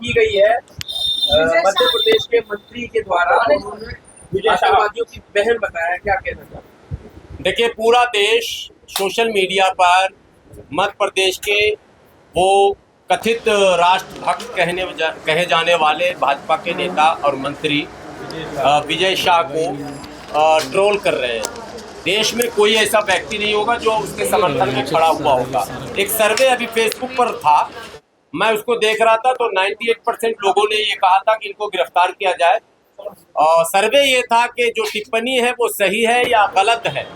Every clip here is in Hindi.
की गई है मध्य प्रदेश के मंत्री के द्वारा, उन्होंने आतंकवादियों की बहन बताया, क्या कहना चाहते हैं? देखिए, पूरा देश सोशल मीडिया पर मध्य प्रदेश के वो कथित राष्ट्रभक्त कहे जाने वाले भाजपा के नेता और मंत्री विजय शाह को ट्रोल कर रहे हैं। देश में कोई ऐसा व्यक्ति नहीं होगा जो उसके समर्थन में खड़ा हुआ होगा। एक सर्वे अभी फेसबुक पर था, मैं उसको देख रहा था, तो 98% लोगों ने ये कहा था कि इनको गिरफ्तार किया जाए। और सर्वे ये था कि जो टिप्पणी है वो सही है या गलत है,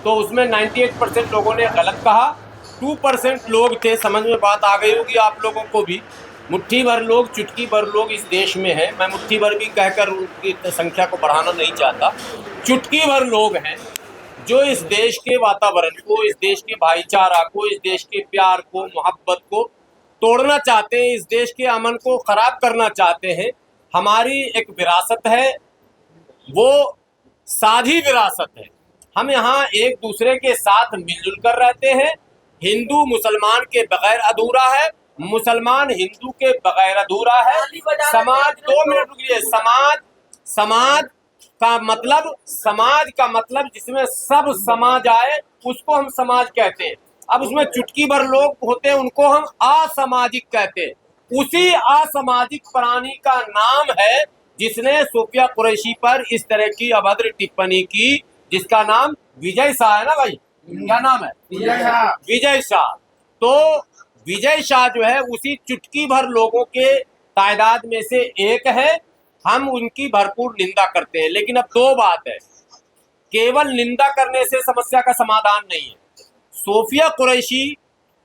तो उसमें 98% लोगों ने गलत कहा। 2% लोग थे, समझ में बात आ गई होगी आप लोगों को भी। मुट्ठी भर लोग, चुटकी भर लोग इस देश में हैं। मैं मुट्ठी भर भी कहकर उनकी संख्या को बढ़ाना नहीं चाहता। चुटकी भर लोग हैं जो इस देश के वातावरण को, इस देश के भाईचारा को, इस देश के प्यार को, मोहब्बत को तोड़ना चाहते हैं, इस देश के अमन को खराब करना चाहते हैं। हमारी एक विरासत है, वो साझी विरासत है। हम यहाँ एक दूसरे के साथ मिलजुल कर रहते हैं। हिंदू मुसलमान के बगैर अधूरा है, मुसलमान हिंदू के बगैर अधूरा है। समाज, 2 मिनट रुकिए। समाज का मतलब जिसमें सब समाज आए, उसको हम समाज कहते हैं। अब उसमें चुटकी भर लोग होते हैं, उनको हम असामाजिक कहते हैं। उसी असामाजिक प्राणी का नाम है जिसने सोफिया कुरैशी पर इस तरह की अभद्र टिप्पणी की, जिसका नाम विजय शाह है ना भाई, क्या नाम है? विजय शाह। तो विजय शाह जो है उसी चुटकी भर लोगों के तादाद में से एक है। हम उनकी भरपूर निंदा करते हैं, लेकिन अब 2 बात है, केवल निंदा करने से समस्या का समाधान नहीं है। सोफिया कुरैशी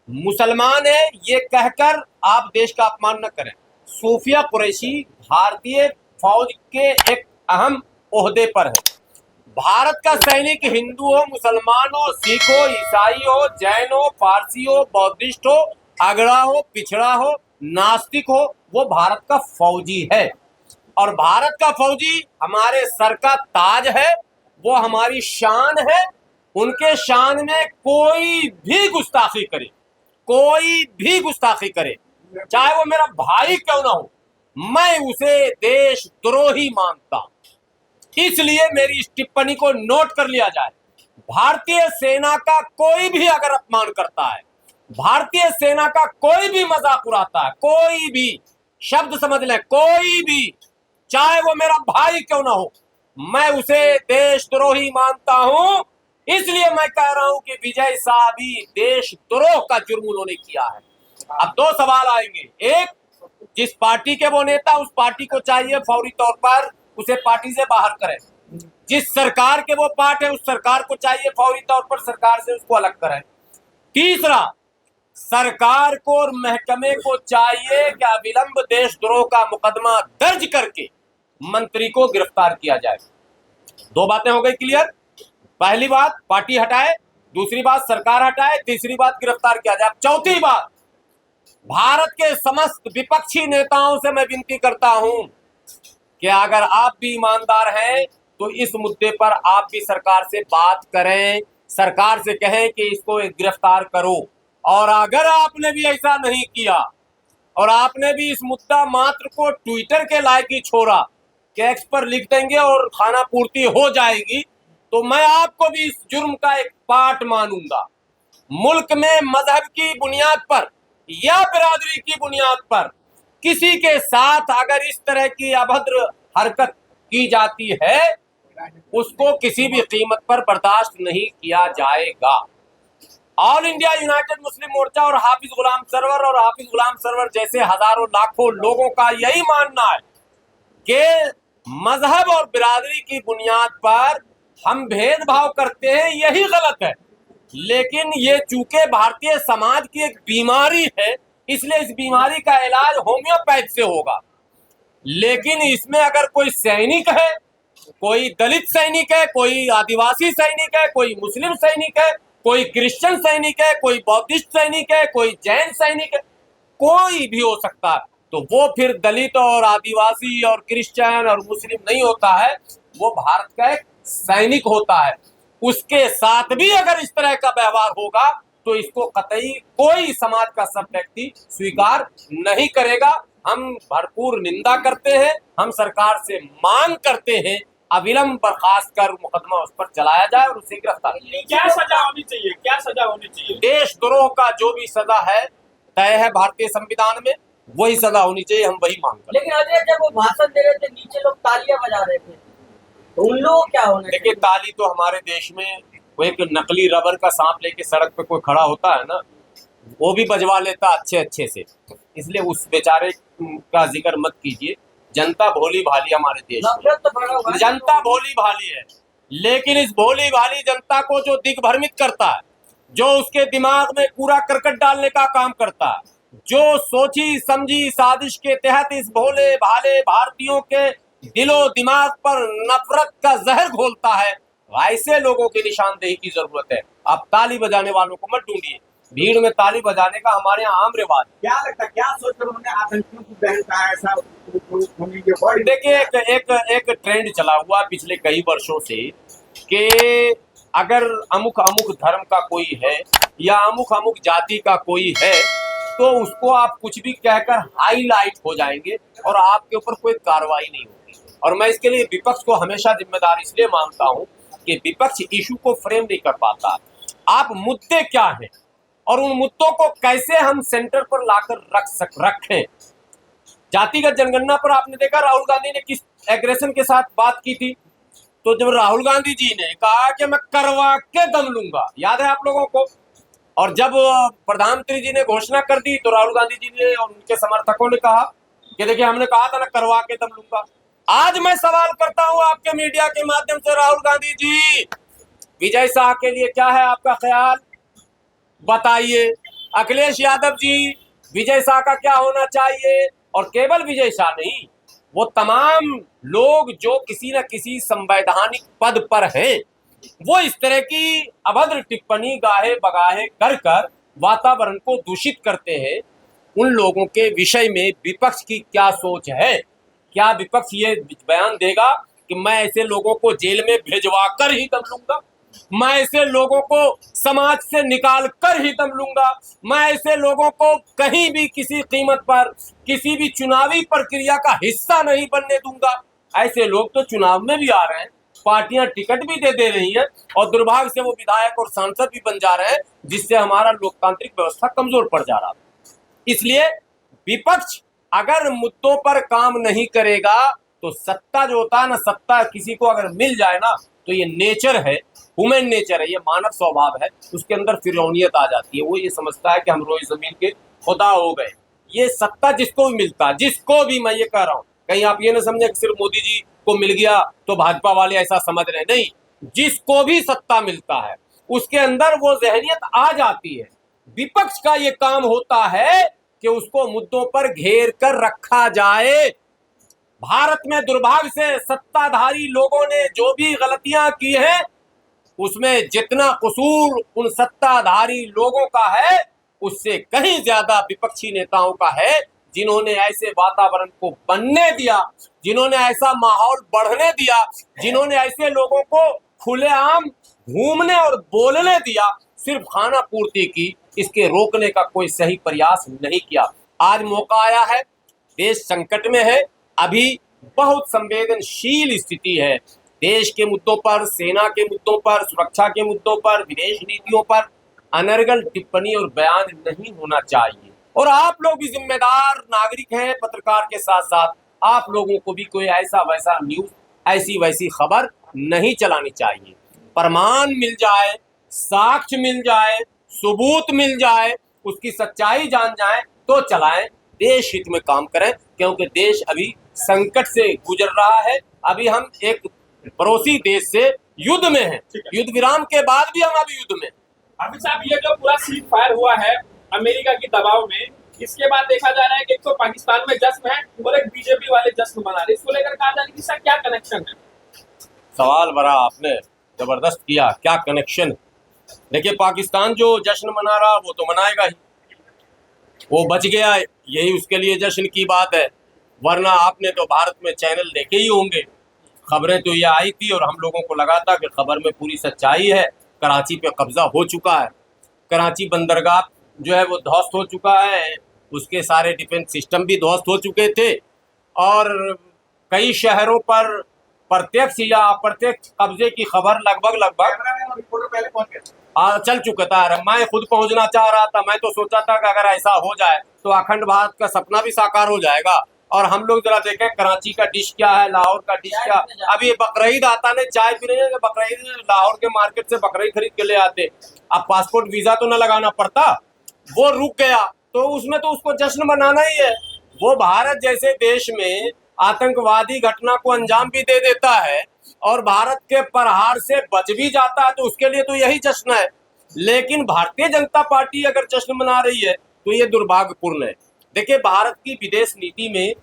मुसलमान है ये कहकर आप देश का अपमान न करें। सोफिया कुरैशी भारतीय फौज के एक अहम ओहदे पर है। भारत का सैनिक हिंदू हो, मुसलमान हो, सिख हो, ईसाई हो, जैन हो, पारसी हो, बौद्धिस्ट हो, अगड़ा हो, पिछड़ा हो, नास्तिक हो, वो भारत का फौजी है। और भारत का फौजी हमारे सर का ताज है, वो हमारी शान है। उनके शान में कोई भी गुस्ताखी करे, कोई भी गुस्ताखी करे, चाहे वो मेरा भाई क्यों ना हो, मैं उसे देशद्रोही मानता हूं। इसलिए मेरी इस टिप्पणी को नोट कर लिया जाए। भारतीय सेना का कोई भी अगर अपमान करता है, भारतीय सेना का कोई भी मजाक उड़ाता है, कोई भी शब्द समझ लें, कोई भी, चाहे वो मेरा भाई क्यों ना हो, मैं उसे देशद्रोही मानता हूं। इसलिए मैं कह रहा हूं कि विजय शाह भी देशद्रोह का जुर्म उन्होंने किया है। अब 2 सवाल आएंगे। एक, जिस पार्टी के वो नेता, उस पार्टी को चाहिए फौरी तौर पर उसे पार्टी से बाहर करें। जिस सरकार के वो पार्ट है, उस सरकार को चाहिए फौरी तौर पर सरकार से उसको अलग करें। तीसरा, सरकार को और महकमे को चाहिए कि अविलंब देशद्रोह का मुकदमा दर्ज करके मंत्री को गिरफ्तार किया जाए। 2 बातें हो गई क्लियर। पहली बात पार्टी हटाए, दूसरी बात सरकार हटाए, तीसरी बात गिरफ्तार किया जाए। चौथी बात, भारत के समस्त विपक्षी नेताओं से मैं विनती करता हूं कि अगर आप भी ईमानदार हैं तो इस मुद्दे पर आप भी सरकार से बात करें, सरकार से कहें कि इसको गिरफ्तार करो। और अगर आपने भी ऐसा नहीं किया और आपने भी इस मुद्दा मात्र को ट्विटर के लायक ही छोड़ा कि एक्स पर लिख देंगे और खाना पूर्ति हो जाएगी, तो मैं आपको भी इस जुर्म का एक पार्ट मानूंगा। मुल्क में मजहब की बुनियाद पर या बिरादरी की बुनियाद पर किसी के साथ अगर इस तरह की अभद्र हरकत की जाती है, उसको किसी भी कीमत पर बर्दाश्त नहीं किया जाएगा। ऑल इंडिया यूनाइटेड मुस्लिम मोर्चा और हाफिज गुलाम सरवर जैसे हजारों लाखों लोगों का यही मानना है कि मजहब और बिरादरी की बुनियाद पर हम भेदभाव करते हैं, यही गलत है। लेकिन ये चूंकि भारतीय समाज की एक बीमारी है, इसलिए इस बीमारी का इलाज होम्योपैथ से होगा। लेकिन इसमें अगर कोई सैनिक है, कोई दलित सैनिक है, कोई आदिवासी सैनिक है, कोई मुस्लिम सैनिक है, कोई क्रिश्चियन सैनिक है, कोई बौद्धिस्ट सैनिक है, कोई जैन सैनिक है, कोई भी हो सकता है, तो वो फिर दलित और आदिवासी और क्रिश्चियन और मुस्लिम नहीं होता है, वो भारत का एक सैनिक होता है। उसके साथ भी अगर इस तरह का व्यवहार होगा तो इसको कतई कोई समाज का सब व्यक्ति स्वीकार नहीं करेगा। हम भरपूर निंदा करते हैं। हम सरकार से मांग करते हैं अविलंब बर्खास्त कर मुकदमा उस पर चलाया जाए और उसे गिरफ्तार किया जाए। क्या सजा होनी चाहिए, क्या सजा होनी चाहिए? देशद्रोह का जो भी सजा है तय है भारतीय संविधान में, वही सजा होनी चाहिए, हम वही मांग करते हैं। लेकिन अजय, जब वो भाषण दे रहे थे नीचे लोग तालियां बजा रहे थे, तो उन लोगों को क्या होना चाहिए? देखिए, ताली तो हमारे देश में वो एक नकली रबर का सांप लेके सड़क पे कोई खड़ा होता है ना, वो भी बजवा लेता अच्छे से, इसलिए उस बेचारे का जिक्र मत कीजिए। जनता भोली भाली हमारे देश में, नफरत तो भरा हुआ है। जनता भोली भाली है, लेकिन इस भोली भाली जनता को जो दिग्भ्रमित करता है, जो उसके दिमाग में कूड़ा करकट डालने का काम करता है, जो सोची समझी साजिश के तहत इस भोले भाले भारतीयों के दिलो दिमाग पर नफरत का जहर घोलता है, ऐसे लोगों की निशानदेही की जरूरत है। आप ताली बजाने वालों को मत ढूंढिए, भीड़ में ताली बजाने का हमारे यहाँ आम रिवाज है। क्या लगता है, क्या सोचकर उन्होंने आतंकियों को बहन कहा ऐसा होने के बाद? देखिए, एक ट्रेंड चला हुआ पिछले कई वर्षों से कि अगर अमुक अमुक धर्म का कोई है या अमुक अमुक जाति का कोई है तो उसको आप कुछ भी कहकर हाईलाइट हो जाएंगे और आपके ऊपर कोई कार्रवाई नहीं होगी। और मैं इसके लिए विपक्ष को हमेशा जिम्मेदार इसलिए मानता हूं कि विपक्ष इशू को फ्रेम नहीं कर पाता। आप मुद्दे क्या हैं और उन मुद्दों को कैसे हम सेंटर पर लाकर रखें। जातिगत जनगणना पर आपने देखा राहुल गांधी ने किस एग्रेशन के साथ बात की थी। तो जब राहुल गांधी जी ने कहा कि मैं करवा के दम लूंगा, याद है आप लोगों को, और जब प्रधानमंत्री जी ने घोषणा कर दी तो राहुल गांधी जी ने और उनके समर्थकों ने कहा कि देखिए हमने कहा था ना करवा के दम लूंगा। आज मैं सवाल करता हूं आपके मीडिया के माध्यम से, राहुल गांधी जी, विजय शाह के लिए क्या है आपका ख्याल, बताइए। अखिलेश यादव जी, विजय शाह का क्या होना चाहिए। और केवल विजय शाह नहीं, वो तमाम लोग जो किसी न किसी संवैधानिक पद पर हैं, वो इस तरह की अभद्र टिप्पणी गाहे बगाहे कर कर वातावरण को दूषित करते हैं। उन लोगों के विषय में विपक्ष की क्या सोच है? क्या विपक्ष ये बयान देगा कि मैं ऐसे लोगों को जेल में भिजवा कर ही दम लूंगा, मैं ऐसे लोगों को समाज से निकाल कर ही दम लूंगा, मैं ऐसे लोगों को कहीं भी किसी कीमत पर किसी भी चुनावी प्रक्रिया का हिस्सा नहीं बनने दूंगा। ऐसे लोग तो चुनाव में भी आ रहे हैं, पार्टियां टिकट भी दे रही हैं और दुर्भाग्य से वो विधायक और सांसद भी बन जा रहे हैं, जिससे हमारा लोकतांत्रिक व्यवस्था कमजोर पड़ जा रहा है। इसलिए विपक्ष अगर मुद्दों पर काम नहीं करेगा तो सत्ता जो होता है ना, सत्ता किसी को अगर मिल जाए ना तो ये नेचर है, ह्यूमन नेचर है, ये मानव स्वभाव है, उसके अंदर फिरौनियत आ जाती है। वो ये समझता है कि हम रोए जमीन के खुदा हो गए। ये सत्ता जिसको भी मिलता है, जिसको भी, मैं ये कह रहा हूँ, कहीं आप ये ना समझे कि सिर्फ मोदी जी को मिल गया तो भाजपा वाले ऐसा समझ रहे, नहीं, जिसको भी सत्ता मिलता है उसके अंदर वो जहनियत आ जाती है। विपक्ष का ये काम होता है कि उसको मुद्दों पर घेर कर रखा जाए। भारत में दुर्भाग्य से सत्ताधारी लोगों ने जो भी गलतियां की हैं, उसमें जितना कसूर उन सत्ताधारी लोगों का है उससे कहीं ज्यादा विपक्षी नेताओं का है, जिन्होंने ऐसे वातावरण को बनने दिया, जिन्होंने ऐसा माहौल बढ़ने दिया, जिन्होंने ऐसे लोगों को खुलेआम घूमने और बोलने दिया, सिर्फ खाना पूर्ति की, इसके रोकने का कोई सही प्रयास नहीं किया। आज मौका आया है, देश संकट में है, अभी बहुत संवेदनशील स्थिति है। देश के मुद्दों पर, सेना के मुद्दों पर, सुरक्षा के मुद्दों पर, विदेश नीतियों पर अनर्गल टिप्पणी और बयान नहीं होना चाहिए। और आप लोग भी जिम्मेदार नागरिक हैं, पत्रकार के साथ साथ आप लोगों को भी कोई ऐसा वैसा न्यूज, ऐसी वैसी खबर नहीं चलानी चाहिए। प्रमाण मिल जाए, साक्ष्य मिल जाए, सबूत मिल जाए, उसकी सच्चाई जान जाए तो चलाएं, देश हित में काम करें, क्योंकि देश अभी संकट से गुजर रहा है। अभी हम एक पड़ोसी देश से युद्ध में हैं, युद्ध विराम के बाद भी हम अभी युद्ध में। अभी साहब, ये जो पूरा सीज फायर हुआ है अमेरिका के दबाव में, इसके बाद देखा जा रहा है कि एक तो पाकिस्तान में जश्न है और एक बीजेपी वाले जश्न मना रहे, इसको लेकर कहा जा रहा है कि सर क्या कनेक्शन है? सवाल बड़ा आपने जबरदस्त किया, क्या कनेक्शन? देखिए, पाकिस्तान जो जश्न मना रहा वो तो मनाएगा ही, वो बच गया, यही उसके लिए जश्न की बात है। वरना आपने तो भारत में चैनल देखे ही होंगे, खबरें तो ये आई थी और हम लोगों को लगा था कि खबर में पूरी सच्चाई है। कराची पे कब्जा हो चुका है, कराची बंदरगाह जो है वो ध्वस्त हो चुका है, उसके सारे डिफेंस सिस्टम भी ध्वस्त हो चुके थे और कई शहरों पर प्रत्यक्ष या अप्रत्यक्ष कब्जे की खबर लगभग चल चुका था। मैं खुद पहुंचना चाह रहा था। मैं तो सोचा था कि अगर ऐसा हो जाए तो अखंड भारत का सपना भी साकार हो जाएगा। और हम लोग जरा देखें कराची का डिश क्या है, लाहौर का डिश क्या। अब ये बकरीद आता ने चाय पीने बकरीद लाहौर के मार्केट से बकरीद खरीद के ले आते। अब पासपोर्ट वीजा तो न लगाना पड़ता, वो रुक गया तो उसमें तो उसको जश्न मनाना ही है। वो भारत जैसे देश में आतंकवादी घटना को अंजाम भी दे देता है और भारत के प्रहार से बच भी जाता है तो उसके लिए तो यही जश्न है। लेकिन भारतीय जनता पार्टी अगर जश्न मना रही है तो ये दुर्भाग्यपूर्ण है। देखिए, भारत की विदेश नीति में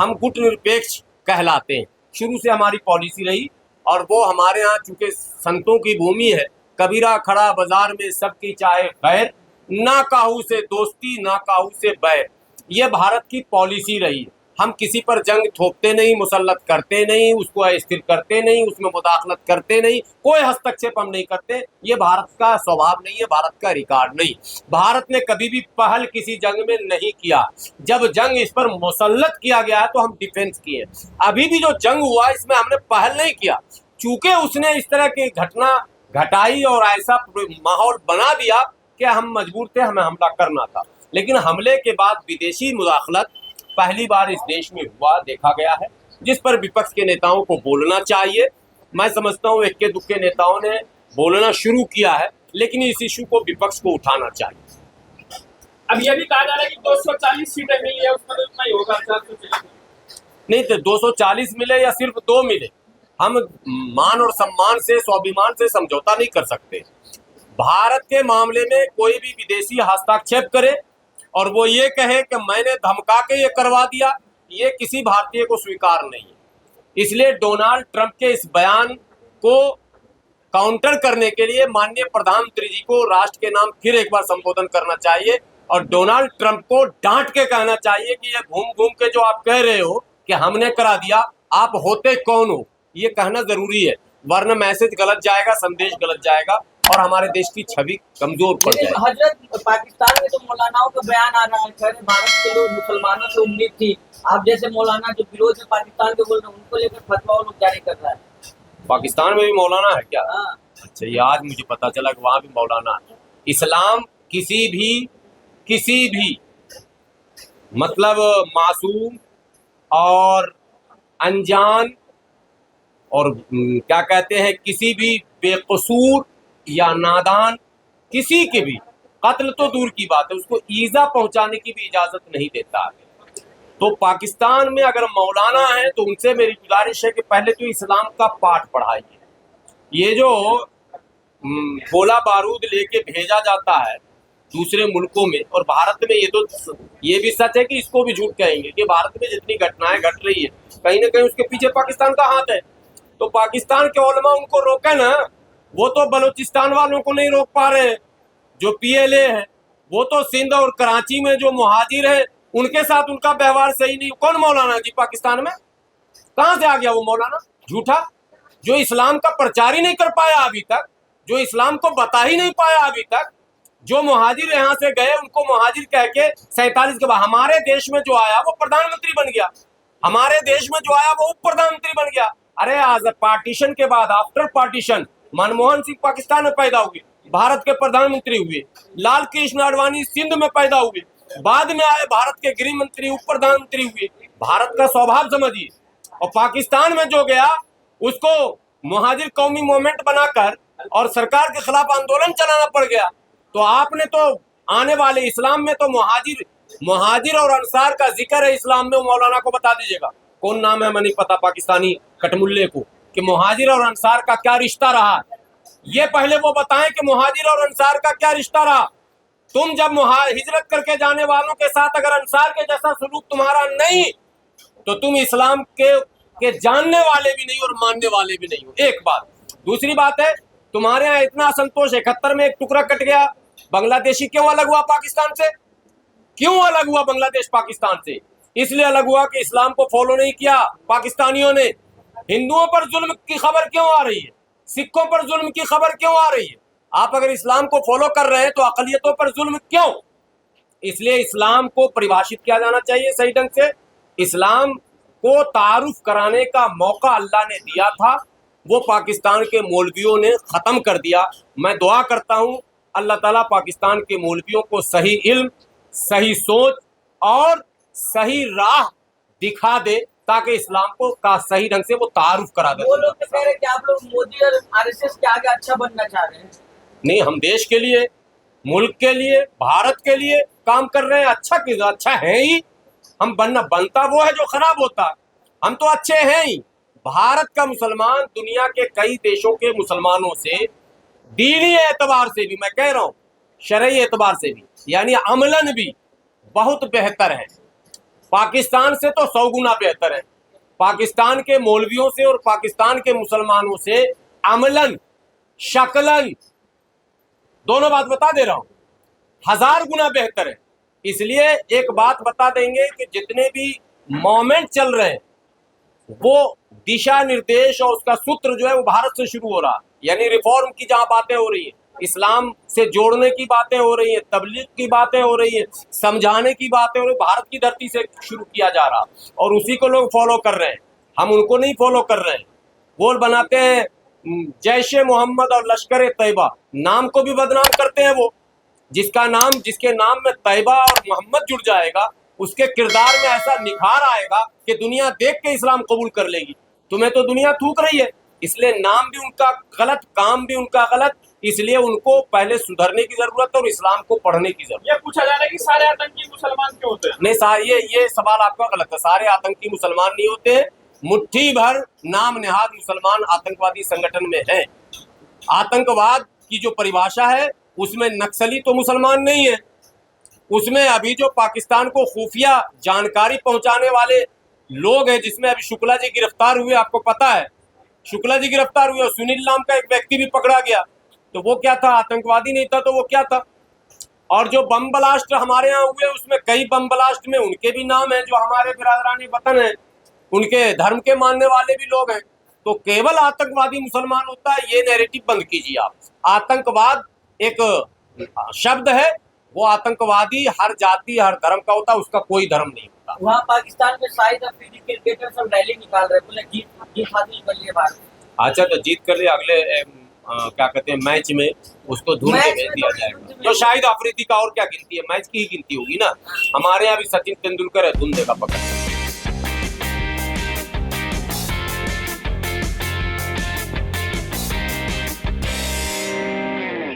हम गुटनिरपेक्ष कहलाते हैं, शुरू से हमारी पॉलिसी रही। और वो हमारे यहाँ चूंकि संतों की भूमि है, कबीरा खड़ा बाजार में सबकी चाहे खैर, ना काहू से दोस्ती ना काहू से बैर, ये भारत की पॉलिसी रही है। हम किसी पर जंग थोपते नहीं, मुसल्लत करते नहीं, उसको अस्थिर करते नहीं, उसमें मुदाखलत करते नहीं, कोई हस्तक्षेप हम नहीं करते। ये भारत का स्वभाव नहीं है, भारत का रिकॉर्ड नहीं। भारत ने कभी भी पहल किसी जंग में नहीं किया। जब जंग इस पर मुसल्लत किया गया है तो हम डिफेंस किए। अभी भी जो जंग हुआ इसमें हमने पहल नहीं किया, चूंकि उसने इस तरह की घटना घटाई और ऐसा माहौल बना दिया कि हम मजबूर थे, हमें हमला करना था। लेकिन हमले के बाद विदेशी मुदाखलत पहली बार इस देश में हुआ देखा गया है, जिस पर विपक्ष के नेताओं को बोलना चाहिए। मैं समझता हूँ इक्के दुक्के नेताओं ने बोलना शुरू किया है, लेकिन इस इशू को विपक्ष को उठाना चाहिए। अब यह भी कहा जा रहा है कि 240 सीटें मिली है, उसमें तो इतना ही होगा 440 नहीं तो 240 मिले या सिर्फ 2 मिले, हम मान और सम्मान से स्वाभिमान से समझौता नहीं कर सकते। भारत के मामले में कोई भी विदेशी हस्तक्षेप करे और वो ये कहे कि मैंने धमका के ये करवा दिया, ये किसी भारतीय को स्वीकार नहीं है। इसलिए डोनाल्ड ट्रंप के इस बयान को काउंटर करने के लिए माननीय प्रधानमंत्री जी को राष्ट्र के नाम फिर एक बार संबोधन करना चाहिए और डोनाल्ड ट्रंप को डांट के कहना चाहिए कि ये घूम घूम के जो आप कह रहे हो कि हमने करा दिया, आप होते कौन हो, ये कहना जरूरी है। वरना मैसेज गलत जाएगा, संदेश गलत जाएगा और हमारे देश की छवि कमजोर पड़ जाएगी। हजरत, पाकिस्तान में तो मौलानाओं का बयान आ रहा है, खैर भारत के लोग मुसलमानों से उम्मीद थी, आप जैसे मौलाना जो विरोध में पाकिस्तान के बोल रहे हैं उनको लेकर फतवा लोग जारी कर रहा है। पाकिस्तान में भी मौलाना है क्या? हाँ। अच्छा, ये आज मुझे पता चला कि वहां भी मौलाना है। इस्लाम किसी भी मतलब मासूम और अनजान और क्या कहते हैं किसी भी बेकसूर या नादान किसी के भी कत्ल तो दूर की बात है, उसको ईजा पहुंचाने की भी इजाजत नहीं देता है। तो पाकिस्तान में अगर मौलाना है तो उनसे मेरी गुजारिश है कि पहले तो इस्लाम का पाठ पढ़ाइए। ये जो गोला बारूद लेके भेजा जाता है दूसरे मुल्कों में, और भारत में ये भी सच है कि इसको भी झूठ कहेंगे कि भारत में जितनी घटनाएं घट रही है कहीं ना कहीं उसके पीछे पाकिस्तान का हाथ है। तो पाकिस्तान के उलमा उनको रोके ना, वो तो बलूचिस्तान वालों को नहीं रोक पा रहे हैं। जो पीएलए है वो तो सिंध और कराची में जो मुहाजिर है उनके साथ उनका व्यवहार सही नहीं। कौन मौलाना जी पाकिस्तान में? कहां से आ गया वो मौलाना झूठा जो इस्लाम का प्रचार ही नहीं कर पाया अभी तक, जो इस्लाम को बता ही नहीं पाया अभी तक। जो मुहाजिर यहाँ से गए उनको मुहाजिर कह के 47 के बाद हमारे देश में जो आया वो प्रधानमंत्री बन गया, हमारे देश में जो आया वो उप प्रधानमंत्री बन गया। अरे आज पार्टीशन के बाद, आफ्टर पार्टीशन, मनमोहन सिंह पाकिस्तान में पैदा हुए, भारत के प्रधानमंत्री हुए, लाल कृष्ण आडवाणी सिंध में पैदा हुए, बाद में आए भारत के गृह मंत्री, उप प्रधानमंत्री हुए। भारत का स्वभाव समझिए। और पाकिस्तान में जो गया उसको मुहाजिर कौमी मूवमेंट बनाकर और सरकार के खिलाफ आंदोलन चलाना पड़ गया। तो आपने तो आने वाले इस्लाम में तो मुहाजिर और अंसार का जिक्र है इस्लाम में, मौलाना को बता दीजिएगा कौन नाम है, हमें नहीं पता पाकिस्तानी कटमुल्ले को, कि मुहाजिर और अंसार का क्या रिश्ता रहा। ये पहले वो बताएं कि मुहाजिर और अंसार का क्या रिश्ता रहा। तुम जब हिजरत करके जाने वालों के साथ अगर अंसार के जैसा सलूक तुम्हारा नहीं तो तुम इस्लाम के जानने वाले भी नहीं और मानने वाले भी नहीं हो। एक बात। दूसरी बात है, तुम्हारे यहाँ इतना असंतोष 71 में एक टुकड़ा कट गया, बांग्लादेशी क्यों अलग हुआ पाकिस्तान से? क्यों अलग हुआ बांग्लादेश पाकिस्तान से? इसलिए अलग हुआ कि इस्लाम को फॉलो नहीं किया पाकिस्तानियों ने। हिंदुओं पर जुल्म की खबर क्यों आ रही है? सिखों पर जुल्म की खबर क्यों आ रही है? आप अगर इस्लाम को फॉलो कर रहे हैं तो अकलियतों पर जुल्म क्यों? इसलिए इस्लाम को परिभाषित किया जाना चाहिए सही ढंग से। इस्लाम को तारुफ कराने का मौका अल्लाह ने दिया था, वो पाकिस्तान के मौलवियों ने ख़त्म कर दिया। मैं दुआ करता हूँ अल्लाह ताला पाकिस्तान के मौलवियों को सही इल्म, सही सोच और सही राह दिखा दे, ताकि इस्लाम को का सही ढंग से वो तारुफ करा दे। वो लोग तो कह रहे हैं कि आप लोग मोदी और आरएसएस के आगे अच्छा बनना चाह रहे हैं। नहीं, हम देश के लिए, मुल्क के लिए, भारत के लिए काम कर रहे हैं। अच्छा है ही। हम बनता वो है जो खराब होता है। हम तो अच्छे हैं ही। भारत का मुसलमान दुनिया के कई देशों के मुसलमानों से दीनी एतबार से भी, मैं कह रहा हूँ शरई एतबार से भी, यानी अमलन भी बहुत बेहतर है। पाकिस्तान से तो 100 गुना बेहतर है। पाकिस्तान के मौलवियों से और पाकिस्तान के मुसलमानों से अमलन, शक्लन, दोनों बात बता दे रहा हूं, 1000 गुना बेहतर है। इसलिए एक बात बता देंगे कि जितने भी मोमेंट चल रहे हैं वो दिशा निर्देश और उसका सूत्र जो है वो भारत से शुरू हो रहा है। यानी रिफॉर्म की जहां बातें हो रही है, इस्लाम से जोड़ने की बातें हो रही है, तबलीग की बातें हो रही है, समझाने की बातें हो रही है, भारत की धरती से शुरू किया जा रहा और उसी को लोग फॉलो कर रहे हैं। हम उनको नहीं फॉलो कर रहे हैं। वो बनाते हैं जैश मोहम्मद और लश्कर तैयबा, नाम को भी बदनाम करते हैं। वो जिसके नाम में तैयबा और मोहम्मद जुड़ जाएगा, उसके किरदार में ऐसा निखार आएगा कि दुनिया देख के इस्लाम कबूल कर लेगी। तुम्हें तो दुनिया थूक रही है। इसलिए नाम भी उनका गलत, काम भी उनका गलत। इसलिए उनको पहले सुधरने की जरूरत है और इस्लाम को पढ़ने की जरूरत है। ये पूछा जा रहा है कि सारे आतंकी मुसलमान क्यों होते हैं? नहीं, ये सवाल आपका गलत है। सारे आतंकी मुसलमान नहीं होते। मुट्ठी भर नाम नेहाद मुसलमान आतंकवादी संगठन में हैं। आतंकवाद की जो परिभाषा है उसमें नक्सली तो मुसलमान नहीं है। उसमें अभी जो पाकिस्तान को खुफिया जानकारी पहुंचाने वाले लोग हैं, जिसमें अभी शुक्ला जी गिरफ्तार हुए, आपको पता है शुक्ला जी गिरफ्तार हुए और सुनील नाम का एक व्यक्ति भी पकड़ा गया। तो वो क्या था? आतंकवादी नहीं था तो वो क्या था? और जो बम ब्लास्ट हमारे यहाँ हुए उसमें कई बम ब्लास्ट में उनके भी नाम है जो हमारे बिरादरानी वतन है, उनके धर्म के मानने वाले भी लोग हैं। तो केवल आतंकवादी मुसलमान होता है, ये नैरेटिव बंद कीजिए आप। आतंकवाद एक शब्द है, वो आतंकवादी हर जाति हर धर्म का होता है, उसका कोई धर्म नहीं होता। वहाँ पाकिस्तान में शाहिद अफरीदी क्रिकेटर सब रैली निकाल रहे, बोले जीत हासिल कर लिए भारत। अच्छा, तो जीत कर ले अगले क्या कहते हैं मैच में उसको धूल के भेज दिया जाएगा। तो शाहिद अफरीदी का और क्या गिनती है? मैच की ही गिनती होगी ना। हमारे यहाँ भी सचिन तेंदुलकर है, धुन देगा पकड़।